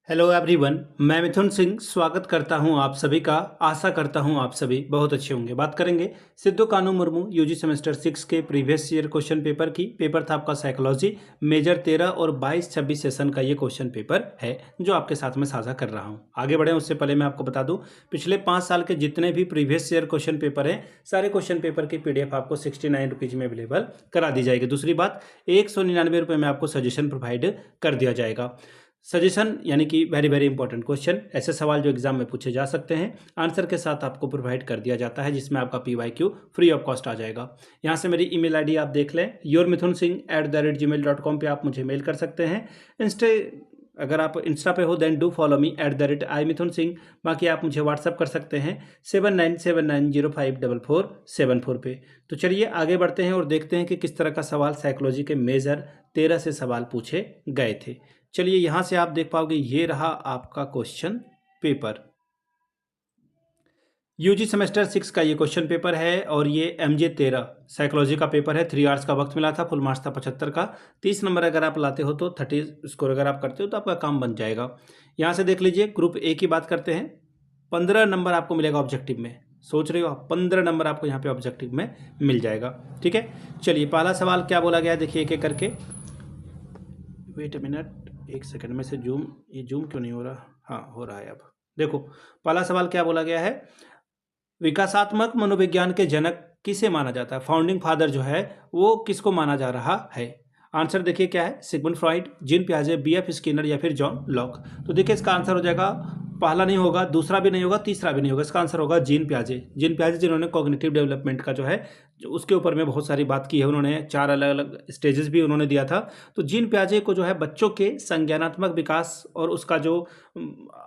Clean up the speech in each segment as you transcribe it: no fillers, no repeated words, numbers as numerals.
Hello everyone, मैं मिथुन सिंह स्वागत करता हूं आप सभी का। आशा करता हूं आप सभी बहुत अच्छे होंगे। बात करेंगे सिद्धू कानू मुर्मू यूजी सेमेस्टर 6 के प्रीवियस ईयर क्वेश्चन पेपर की। पेपर था आपका साइकोलॉजी, मेजर 13 और 22-26 सेशन का ये क्वेश्चन पेपर है जो आपके साथ में साझा कर रहा हूं। आगे बढ़े उससे पहले मैं आपको बता दूं, पिछले 5 साल के जितने भी प्रीवियस ईयर क्वेश्चन पेपर हैं, सारे क्वेश्चन पेपर की पीडीएफ आपको 69 रुपीज़ में अवेलेबल करा दी जाएगी। दूसरी बात, 199 रुपये में आपको सजेशन प्रोवाइड कर दिया जाएगा। सजेशन यानी कि वेरी वेरी इंपॉर्टेंट क्वेश्चन, ऐसे सवाल जो एग्जाम में पूछे जा सकते हैं, आंसर के साथ आपको प्रोवाइड कर दिया जाता है, जिसमें आपका PYQ फ्री ऑफ कॉस्ट आ जाएगा। यहाँ से मेरी ईमेल आईडी आप देख लें, yourmithunsingh@gmail.com पे आप मुझे मेल कर सकते हैं। अगर आप इंस्टा पे हो then do follow me @iMithunSingh। बाकी आप मुझे व्हाट्सअप कर सकते हैं 7979054474 पे। तो चलिए आगे बढ़ते हैं और देखते हैं कि किस तरह का सवाल साइकोलॉजी के मेजर 13 से सवाल पूछे गए थे। चलिए यहाँ से आप देख पाओगे, ये रहा आपका क्वेश्चन पेपर। यूजी सेमेस्टर 6 का ये क्वेश्चन पेपर है और ये MJ 13 साइकोलॉजी का पेपर है। 3 आवर्स का वक्त मिला था, फुल मार्क्स था 75 का। 30 नंबर अगर आप लाते हो तो 30 स्कोर अगर आप करते हो तो आपका काम बन जाएगा। यहाँ से देख लीजिए, ग्रुप A की बात करते हैं। 15 नंबर आपको मिलेगा ऑब्जेक्टिव में। सोच रहे हो आप, 15 नंबर आपको यहाँ पे ऑब्जेक्टिव में मिल जाएगा। ठीक है, चलिए पहला सवाल क्या बोला गया है, देखिए एक एक करके। वेट अ मिनट, एक सेकंड में से जूम क्यों नहीं हो रहा? हाँ, हो रहा है अब। देखो पहला सवाल क्या बोला गया है, विकासात्मक मनोविज्ञान के जनक किसे माना जाता है? फाउंडिंग फादर जो है वो किसको माना जा रहा है? आंसर देखिए क्या है, सिगमंड फ्रॉइड, जीन पियाजे, BF स्किनर या फिर जॉन लॉक। तो देखिए इसका आंसर हो जाएगा, पहला नहीं होगा, दूसरा भी नहीं होगा, तीसरा भी नहीं होगा। इसका आंसर होगा जीन पियाजे। जीन पियाजे जिन्होंने कॉग्निटिव डेवलपमेंट का जो है उसके ऊपर में बहुत सारी बात की है उन्होंने, 4 अलग अलग स्टेजेस भी उन्होंने दिया था। तो जीन पियाजे को जो है बच्चों के संज्ञानात्मक विकास और उसका जो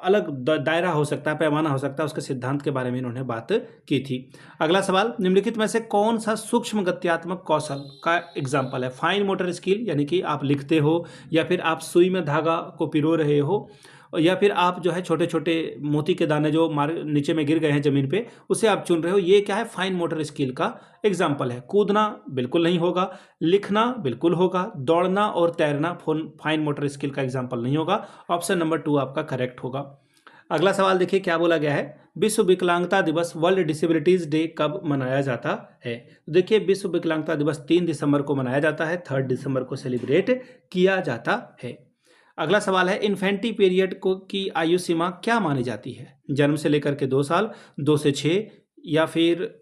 अलग दायरा हो सकता है, पैमाना हो सकता है, उसके सिद्धांत के बारे में इन्होंने बात की थी। अगला सवाल, निम्नलिखित में से कौन सा सूक्ष्म गत्यात्मक कौशल का एग्जाम्पल है? फाइन मोटर स्किल यानी कि आप लिखते हो, या फिर आप सुई में धागा को पिरो रहे हो, या फिर आप जो है छोटे छोटे मोती के दाने जो नीचे में गिर गए हैं जमीन पे, उसे आप चुन रहे हो। ये क्या है? फाइन मोटर स्किल का एग्जाम्पल है। कूदना बिल्कुल नहीं होगा, लिखना बिल्कुल होगा, दौड़ना और तैरना फाइन मोटर स्किल का एग्जाम्पल नहीं होगा। ऑप्शन नंबर 2 आपका करेक्ट होगा। अगला सवाल देखिए क्या बोला गया है, विश्व विकलांगता दिवस वर्ल्ड डिसेबिलिटीज डे कब मनाया जाता है? देखिए विश्व विकलांगता दिवस 3 दिसंबर को मनाया जाता है, 3 दिसंबर को सेलिब्रेट किया जाता है। अगला सवाल है, इन्फेंटी पीरियड को की आयु सीमा क्या मानी जाती है? जन्म से लेकर के 2 साल, 2 से 6, या फिर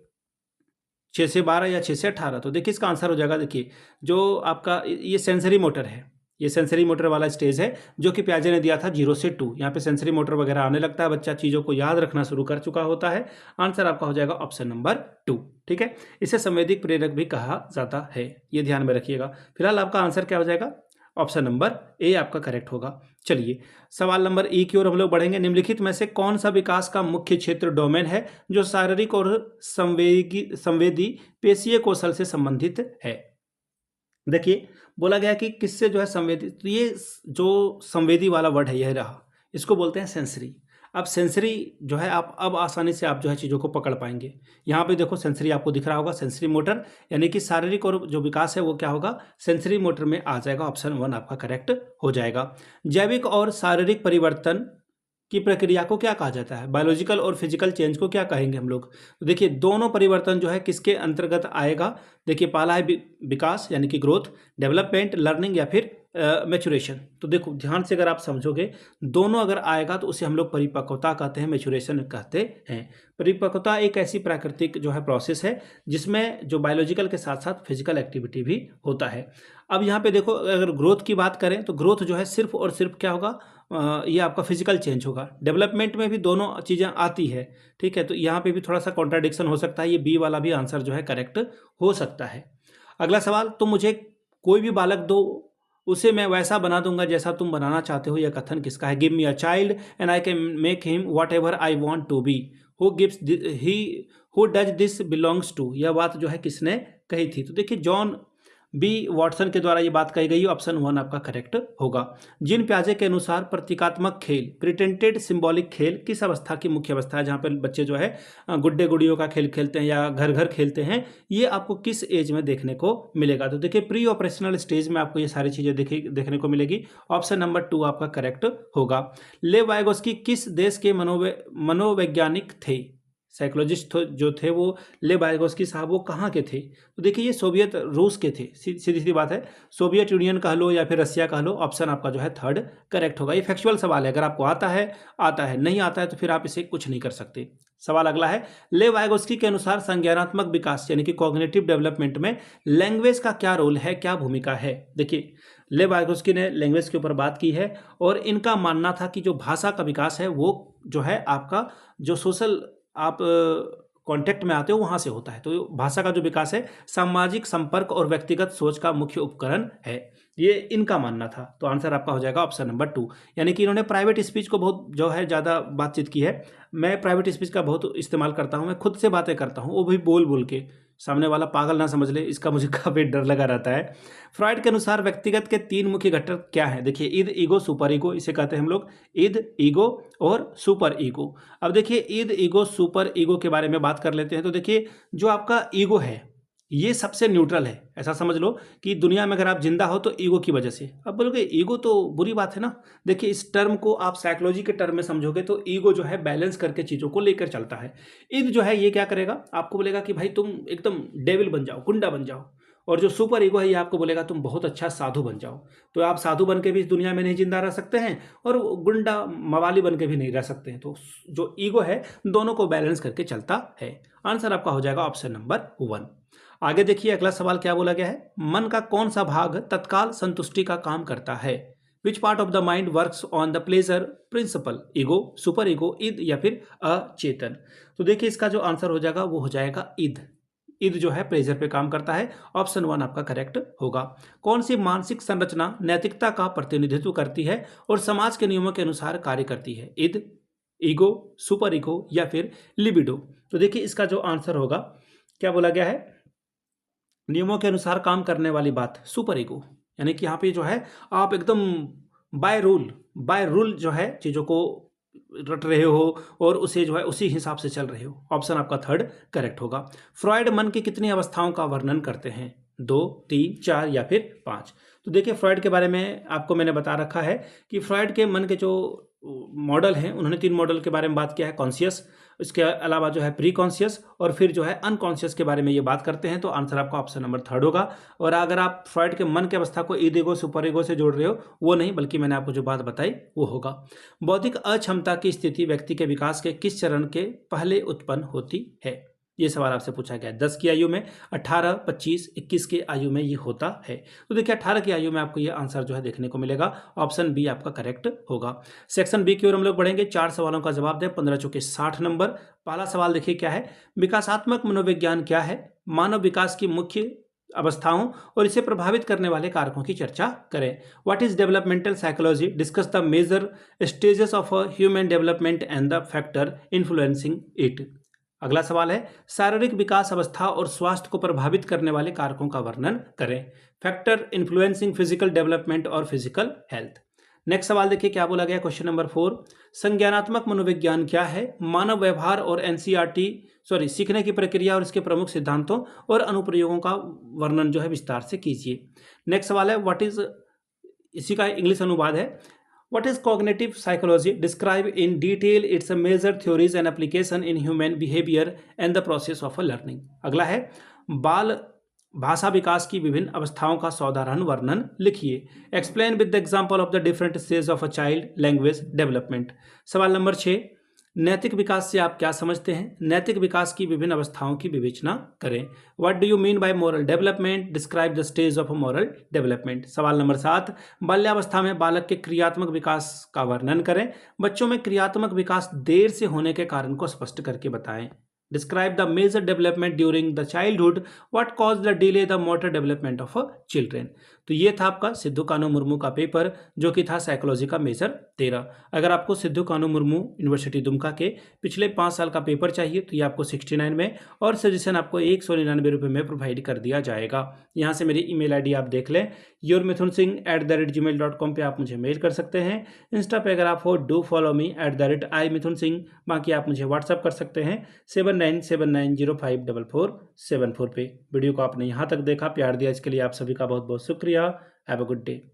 6 से 12 या 6 से 18। तो देखिए इसका आंसर हो जाएगा, देखिए जो आपका ये सेंसरी मोटर है, ये सेंसरी मोटर वाला स्टेज है जो कि पियाजे ने दिया था 0 से 2। यहाँ पे सेंसरी मोटर वगैरह आने लगता है, बच्चा चीज़ों को याद रखना शुरू कर चुका होता है। आंसर आपका हो जाएगा ऑप्शन नंबर 2। ठीक है, इसे संवेदिक प्रेरक भी कहा जाता है, ये ध्यान में रखिएगा। फिलहाल आपका आंसर क्या हो जाएगा? ऑप्शन नंबर ए आपका करेक्ट होगा। चलिए सवाल नंबर ई की ओर हम लोग बढ़ेंगे। निम्नलिखित में से कौन सा विकास का मुख्य क्षेत्र डोमेन है जो शारीरिक और संवेदी पेशीय कौशल से संबंधित है? देखिए बोला गया कि किससे जो है संवेदी, तो ये जो संवेदी वाला वर्ड है यह रहा, इसको बोलते हैं सेंसरी। अब सेंसरी जो है आप अब आसानी से आप जो है चीज़ों को पकड़ पाएंगे। यहाँ पे देखो सेंसरी आपको दिख रहा होगा, सेंसरी मोटर, यानी कि शारीरिक और जो विकास है वो क्या होगा? सेंसरी मोटर में आ जाएगा। ऑप्शन 1 आपका करेक्ट हो जाएगा। जैविक और शारीरिक परिवर्तन की प्रक्रिया को क्या कहा जाता है? बायोलॉजिकल और फिजिकल चेंज को क्या कहेंगे हम लोग? तो देखिए दोनों परिवर्तन जो है किसके अंतर्गत आएगा? देखिए पहला है विकास यानी कि ग्रोथ, डेवलपमेंट, लर्निंग या फिर मैचुरेशन। तो देखो ध्यान से अगर आप समझोगे, दोनों अगर आएगा तो उसे हम लोग परिपक्वता कहते हैं, मैचुरेशन कहते हैं। परिपक्वता एक ऐसी प्राकृतिक जो है प्रोसेस है जिसमें जो बायोलॉजिकल के साथ साथ फिजिकल एक्टिविटी भी होता है। अब यहाँ पे देखो अगर ग्रोथ की बात करें तो ग्रोथ जो है सिर्फ और सिर्फ क्या होगा? ये आपका फिजिकल चेंज होगा। डेवलपमेंट में भी दोनों चीज़ें आती है। ठीक है, तो यहाँ पे भी थोड़ा सा कॉन्ट्राडिक्शन हो सकता है, ये बी वाला भी आंसर जो है करेक्ट हो सकता है। अगला सवाल, तुम मुझे कोई भी बालक दो, उसे मैं वैसा बना दूंगा जैसा तुम बनाना चाहते हो, यह कथन किसका है? Give me a child and I can make him whatever I want to be, who does this belongs to. यह बात जो है किसने कही थी? तो देखिए जॉन बी वॉटसन के द्वारा ये बात कही गई, ऑप्शन 1 आपका करेक्ट होगा। जीन पियाजे के अनुसार प्रतीकात्मक खेल, प्रिटेंटेड सिंबॉलिक खेल किस अवस्था की मुख्य अवस्था है, जहाँ पे बच्चे जो है गुड्डे गुड़ियों का खेल खेलते हैं या घर घर खेलते हैं, ये आपको किस एज में देखने को मिलेगा? तो देखिए प्री ऑपरेशनल स्टेज में आपको ये सारी चीजें देखने को मिलेगी। ऑप्शन नंबर 2 आपका करेक्ट होगा। लेव वाइगोस्की किस देश के मनोवैज्ञानिक थे? साइकोलॉजिस्ट जो थे वो लेव वाइगोस्की साहब, वो कहाँ के थे? तो देखिए ये सोवियत रूस के थे, सीधी सी बात है, सोवियत यूनियन कह लो या फिर रसिया कह लो, ऑप्शन आपका जो है 3rd करेक्ट होगा। ये फैक्चुअल सवाल है, अगर आपको आता है, नहीं आता है तो फिर आप इसे कुछ नहीं कर सकते। सवाल अगला है, लेव वाइगोस्की के अनुसार संज्ञानात्मक विकास यानी कि कॉग्निटिव डेवलपमेंट में लैंग्वेज का क्या रोल है, क्या भूमिका है? देखिए लेव वाइगोस्की ने लैंग्वेज के ऊपर बात की है और इनका मानना था कि जो भाषा का विकास है वो जो है आपका जो सोशल आप कांटेक्ट में आते हो वहां से होता है। तो भाषा का जो विकास है सामाजिक संपर्क और व्यक्तिगत सोच का मुख्य उपकरण है, ये इनका मानना था। तो आंसर आपका हो जाएगा ऑप्शन नंबर 2। यानी कि इन्होंने प्राइवेट स्पीच को बहुत जो है ज़्यादा बातचीत की है। मैं प्राइवेट स्पीच का बहुत इस्तेमाल करता हूँ, मैं खुद से बातें करता हूँ, वो भी बोल बोल के, सामने वाला पागल ना समझ ले, इसका मुझे काफ़ी डर लगा रहता है। फ्रॉइड के अनुसार व्यक्तिगत के 3 मुख्य घटक क्या हैं? देखिए ईद, ईगो, सुपर ईगो, इसे कहते हैं हम लोग ईद, ईगो और सुपर ईगो। अब देखिए ईद, ईगो, सुपर ईगो के बारे में बात कर लेते हैं। तो देखिए जो आपका ईगो है ये सबसे न्यूट्रल है, ऐसा समझ लो कि दुनिया में अगर आप जिंदा हो तो ईगो की वजह से। अब बोलोगे ईगो तो बुरी बात है ना, देखिए इस टर्म को आप साइकोलॉजी के टर्म में समझोगे तो ईगो जो है बैलेंस करके चीज़ों को लेकर चलता है। ईद जो है ये क्या करेगा, आपको बोलेगा कि भाई तुम एकदम डेविल बन जाओ, गुंडा बन जाओ। और जो सुपर ईगो है ये आपको बोलेगा तुम बहुत अच्छा साधु बन जाओ। तो आप साधु बन के भी इस दुनिया में नहीं जिंदा रह सकते हैं और गुंडा मवाली बन के भी नहीं रह सकते हैं। तो जो ईगो है दोनों को बैलेंस करके चलता है। आंसर आपका हो जाएगा ऑप्शन नंबर 1। आगे देखिए अगला सवाल क्या बोला गया है, मन का कौन सा भाग तत्काल संतुष्टि का काम करता है? Which part of the mind works on the pleasure principal? Ego, super ego, Eid या फिर अचेतन? तो देखिए इसका जो आंसर हो जाएगा वो हो जाएगा ईद। ईद जो है प्लेजर पे काम करता है, ऑप्शन 1 आपका करेक्ट होगा। कौन सी मानसिक संरचना नैतिकता का प्रतिनिधित्व करती है और समाज के नियमों के अनुसार कार्य करती है? ईद, ईगो, सुपर ईगो या फिर लिबिडो? तो देखिए इसका जो आंसर होगा, क्या बोला गया है, नियमों के अनुसार काम करने वाली बात सुपर ईगो। यानी कि यहाँ पे जो है आप एकदम बाय रूल जो है चीज़ों को रट रहे हो और उसे जो है उसी हिसाब से चल रहे हो। ऑप्शन आपका 3rd करेक्ट होगा। फ्रॉइड मन की कितनी अवस्थाओं का वर्णन करते हैं? 2, 3, 4 या फिर 5? तो देखिए फ्रॉइड के बारे में आपको मैंने बता रखा है कि फ्रॉइड के मन के जो मॉडल हैं, उन्होंने 3 मॉडल के बारे में बात किया है, कॉन्शियस, इसके अलावा जो है प्री कॉन्शियस और फिर जो है अनकॉन्शियस के बारे में ये बात करते हैं। तो आंसर आपका ऑप्शन नंबर 3rd होगा। और अगर आप फ्रॉइड के मन की अवस्था को ईद, ईगो, सुपर ईगो से जोड़ रहे हो, वो नहीं, बल्कि मैंने आपको जो बात बताई वो होगा। बौद्धिक अक्षमता की स्थिति व्यक्ति के विकास के किस चरण के पहले उत्पन्न होती है? ये सवाल आपसे पूछा गया है। 10 की आयु में, 18, 25, 21 की आयु में ये होता है। तो देखिए 18 की आयु में आपको ये आंसर जो है देखने को मिलेगा, ऑप्शन बी आपका करेक्ट होगा। सेक्शन बी की ओर हम लोग बढ़ेंगे, 4 सवालों का जवाब दें, 15 चौके 60 नंबर। पहला सवाल देखिए क्या है, विकासात्मक मनोविज्ञान क्या है? मानव विकास की मुख्य अवस्थाओं और इसे प्रभावित करने वाले कारकों की चर्चा करें। What is developmental psychology? Discuss the major stages of human development and the factor influencing it. अगला सवाल है, शारीरिक विकास अवस्था और स्वास्थ्य को प्रभावित करने वाले कारकों का वर्णन करें। फैक्टर इन्फ्लुएंसिंग फिजिकल डेवलपमेंट और फिजिकल हेल्थ। नेक्स्ट सवाल देखिए क्या बोला गया, क्वेश्चन नंबर 4, संज्ञानात्मक मनोविज्ञान क्या है? मानव व्यवहार और सीखने की प्रक्रिया और इसके प्रमुख सिद्धांतों और अनुप्रयोगों का वर्णन जो है विस्तार से कीजिए। नेक्स्ट सवाल है, व्हाट इज, इसी का इंग्लिश अनुवाद है, What is cognitive psychology? Describe in detail its major theories and application in human behavior and the process of learning. अगला है, बाल भाषा विकास की विभिन्न अवस्थाओं का साधारण वर्णन लिखिए। Explain with the example of the different stages of a child language development. सवाल नंबर 6, नैतिक विकास से आप क्या समझते हैं? नैतिक विकास की विभिन्न अवस्थाओं की विवेचना करें। What do you mean by moral development? Describe the stage of moral development. सवाल नंबर 7, बाल्यावस्था में बालक के क्रियात्मक विकास का वर्णन करें। बच्चों में क्रियात्मक विकास देर से होने के कारण को स्पष्ट करके बताएं। Describe the major development during the childhood. What cause the delay the motor development of children. तो ये था आपका सिद्धू कान्हू मुर्मू का पेपर, जो कि था साइकोलॉजी का मेजर 13। अगर आपको सिद्धू कान्हू मुर्मू यूनिवर्सिटी दुमका के पिछले 5 साल का पेपर चाहिए तो ये आपको 69 में और सजेशन आपको 199 रुपये में प्रोवाइड कर दिया जाएगा। यहाँ से मेरी ईमेल आईडी आप देख लें, yourmithunsingh@gmail.com पे आप मुझे मेल कर सकते हैं। इंस्टा पे अगर आप हो डू फॉलो मी @imithunsingh। बाकी आप मुझे व्हाट्सअप कर सकते हैं 7979054474 पे। वीडियो को आपने यहाँ तक देखा, प्यार दिया, इसके लिए आप सभी का बहुत बहुत शुक्रिया। Have a good day.